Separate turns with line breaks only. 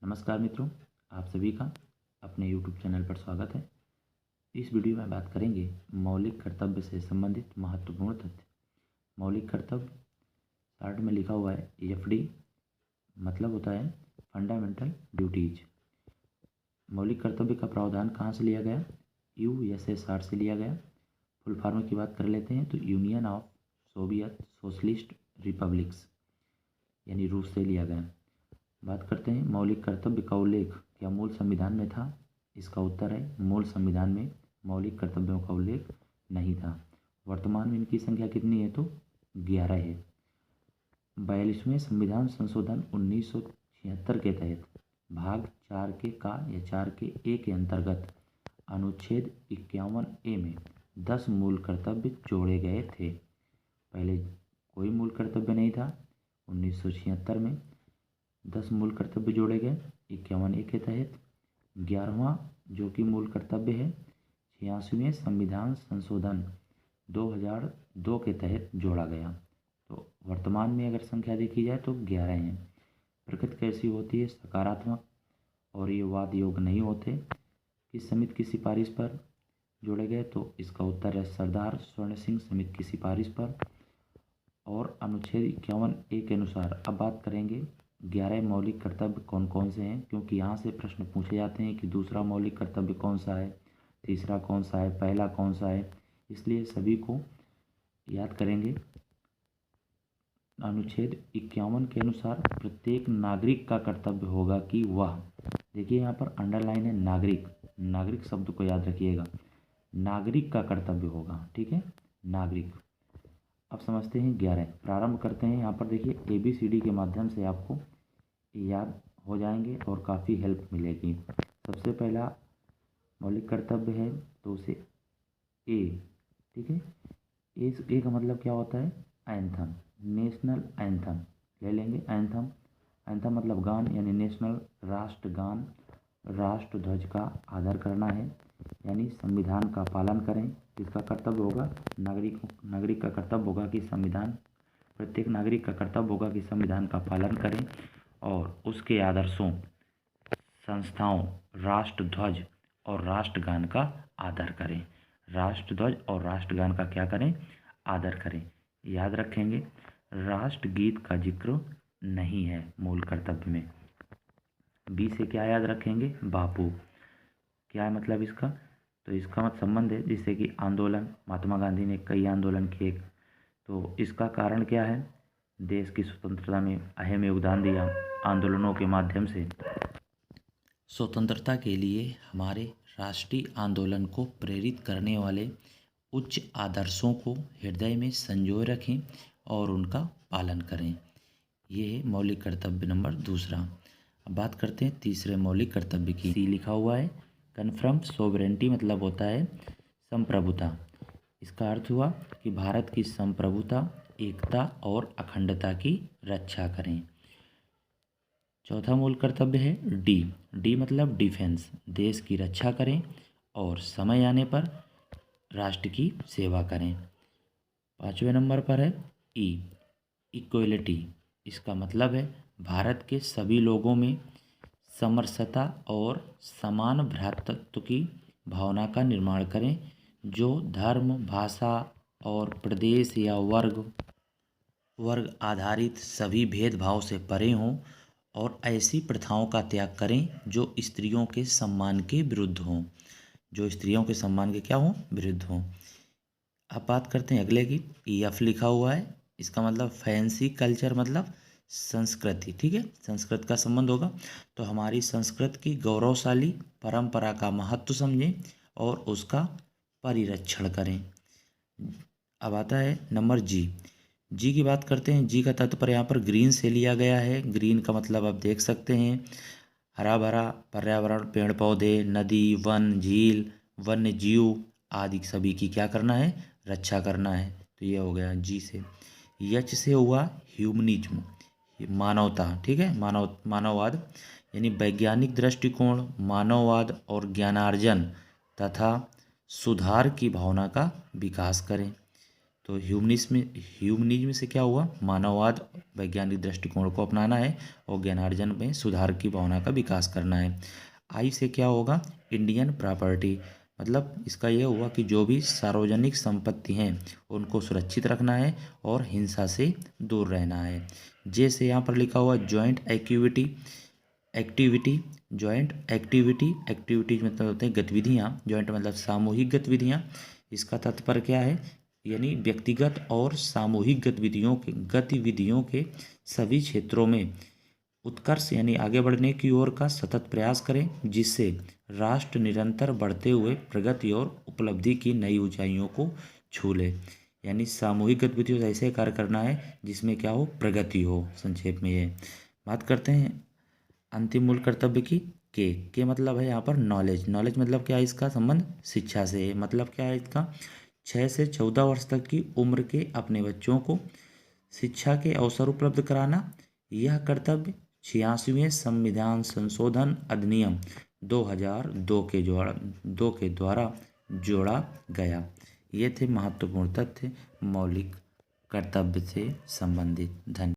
नमस्कार मित्रों, आप सभी का अपने YouTube चैनल पर स्वागत है। इस वीडियो में बात करेंगे मौलिक कर्तव्य से संबंधित महत्वपूर्ण तथ्य। मौलिक कर्तव्य शार्ट में लिखा हुआ है FD, मतलब होता है फंडामेंटल ड्यूटीज। मौलिक कर्तव्य का प्रावधान कहाँ से लिया गया? USSR से लिया गया। फुल फॉर्म की बात कर लेते हैं तो union of Soviet socialist republics यानी रूस से लिया गया। बात करते हैं मौलिक कर्तव्य का उल्लेख क्या मूल संविधान में था? इसका उत्तर है मूल संविधान में मौलिक कर्तव्यों का उल्लेख नहीं था। वर्तमान में इनकी संख्या कितनी है? तो 11 है। 42वें संविधान संशोधन 1976 के तहत भाग 4 के का या 4 के ए के अंतर्गत अनुच्छेद 51A में 10 मूल कर्तव्य जोड़े गए थे। पहले कोई मूल कर्तव्य नहीं था। 1976 में 10 मूल कर्तव्य जोड़े गए 51A के तहत। 11वां जो कि मूल कर्तव्य है 86वें संविधान संशोधन 2002 के तहत जोड़ा गया। तो वर्तमान में अगर संख्या देखी जाए तो 11 हैं। प्रकृति कैसी होती है? सकारात्मक, और ये वाद योग नहीं होते। किस समिति की सिफारिश पर जोड़े गए? तो इसका उत्तर है सरदार स्वर्ण सिंह समिति की सिफारिश पर। और अनुच्छेद 51A के अनुसार अब बात करेंगे 11 मौलिक कर्तव्य कौन कौन से हैं, क्योंकि यहाँ से प्रश्न पूछे जाते हैं कि दूसरा मौलिक कर्तव्य कौन सा है, तीसरा कौन सा है, पहला कौन सा है, इसलिए सभी को याद करेंगे। अनुच्छेद 51 के अनुसार प्रत्येक नागरिक का कर्तव्य होगा कि वह, देखिए यहाँ पर अंडरलाइन है नागरिक, नागरिक शब्द को याद रखिएगा, नागरिक का कर्तव्य होगा, ठीक है, नागरिक। अब समझते हैं 11। प्रारंभ करते हैं। यहाँ पर देखिए ABCD के माध्यम से आपको याद हो जाएंगे और काफ़ी हेल्प मिलेगी। सबसे पहला मौलिक कर्तव्य है तो उसे A, ठीक है। ए का मतलब क्या होता है? एंथम, नेशनल एंथम ले लेंगे। एंथम, एंथम मतलब गान, यानी नेशनल राष्ट्रगान, राष्ट्र ध्वज का आदर करना है, यानी संविधान का पालन करें। इसका कर्तव्य होगा नागरिक का कर्तव्य होगा कि प्रत्येक नागरिक का कर्तव्य होगा कि संविधान का पालन करें और उसके आदर्शों, संस्थाओं, राष्ट्र ध्वज और राष्ट्रगान का आदर करें। राष्ट्रध्वज और राष्ट्रगान का क्या करें? आदर करें। याद रखेंगे राष्ट्रगीत का जिक्र नहीं है मूल कर्तव्य में। बी से क्या याद रखेंगे? बापू। क्या है मतलब इसका? तो इसका मत संबंध है जिससे कि आंदोलन, महात्मा गांधी ने कई आंदोलन किए, तो इसका कारण क्या है? देश की स्वतंत्रता में अहम योगदान दिया आंदोलनों के माध्यम से। स्वतंत्रता के लिए हमारे राष्ट्रीय आंदोलन को प्रेरित करने वाले उच्च आदर्शों को हृदय में संजोए रखें और उनका पालन करें। ये है मौलिक कर्तव्य नंबर दूसरा। अब बात करते हैं तीसरे मौलिक कर्तव्य की। सी लिखा हुआ है कन्फर्म सोवरेंटी, मतलब होता है संप्रभुता। इसका अर्थ हुआ कि भारत की संप्रभुता, एकता और अखंडता की रक्षा करें। चौथा मूल कर्तव्य है डी मतलब डिफेंस, देश की रक्षा करें और समय आने पर राष्ट्र की सेवा करें। 5वें नंबर पर है इक्वलिटी। इसका मतलब है भारत के सभी लोगों में समरसता और समान भ्रातृत्व की भावना का निर्माण करें, जो धर्म, भाषा और प्रदेश या वर्ग आधारित सभी भेदभाव से परे हों और ऐसी प्रथाओं का त्याग करें जो स्त्रियों के सम्मान के विरुद्ध हों, जो स्त्रियों के सम्मान के क्या हों? विरुद्ध हों। अब बात करते हैं अगले की। EF लिखा हुआ है, इसका मतलब फैंसी कल्चर, मतलब संस्कृति, ठीक है, संस्कृत का संबंध होगा। तो हमारी संस्कृत की गौरवशाली परंपरा का महत्व समझें और उसका परिरक्षण करें। अब आता है नंबर जी की बात करते हैं। जी का तात्पर्य यहाँ पर ग्रीन से लिया गया है। ग्रीन का मतलब आप देख सकते हैं हरा भरा पर्यावरण, पेड़ पौधे, नदी, वन, झील, वन्य जीव आदि सभी की क्या करना है? रक्षा करना है। तो ये हो गया जी से। यच से हुआ ह्यूमनिज्म, मानवता, ठीक है, मानववाद, यानी वैज्ञानिक दृष्टिकोण, मानववाद और ज्ञानार्जन तथा सुधार की भावना का विकास करें। तो ह्यूमनिज्म से क्या हुआ, मानववाद वैज्ञानिक दृष्टिकोण को अपनाना है और ज्ञानार्जन में सुधार की भावना का विकास करना है। आई से क्या होगा, इंडियन प्रॉपर्टी, मतलब इसका यह हुआ कि जो भी सार्वजनिक संपत्ति हैं उनको सुरक्षित रखना है और हिंसा से दूर रहना है। जे से यहाँ पर लिखा हुआ जॉइंट एक्टिविटीज मतलब होते हैं गतिविधियाँ, जॉइंट मतलब सामूहिक गतिविधियाँ। इसका तात्पर्य क्या है, यानी व्यक्तिगत और सामूहिक गतिविधियों के सभी क्षेत्रों में उत्कर्ष यानी आगे बढ़ने की ओर का सतत प्रयास करें, जिससे राष्ट्र निरंतर बढ़ते हुए प्रगति और उपलब्धि की नई ऊंचाइयों को छू ले। यानी सामूहिक गतिविधियों से ऐसे कार्य करना है जिसमें क्या हो, प्रगति हो। संक्षेप में ये बात करते हैं अंतिम मूल कर्तव्य की। के मतलब है यहाँ पर नॉलेज मतलब क्या है, इसका संबंध शिक्षा से है। मतलब क्या है इसका, 6 से 14 वर्ष तक की उम्र के अपने बच्चों को शिक्षा के अवसर उपलब्ध कराना। यह कर्तव्य 86वें संविधान संशोधन अधिनियम 2002 के द्वारा जोड़ा गया। ये थे महत्वपूर्ण तथ्य मौलिक कर्तव्य से संबंधित। धन्यवाद।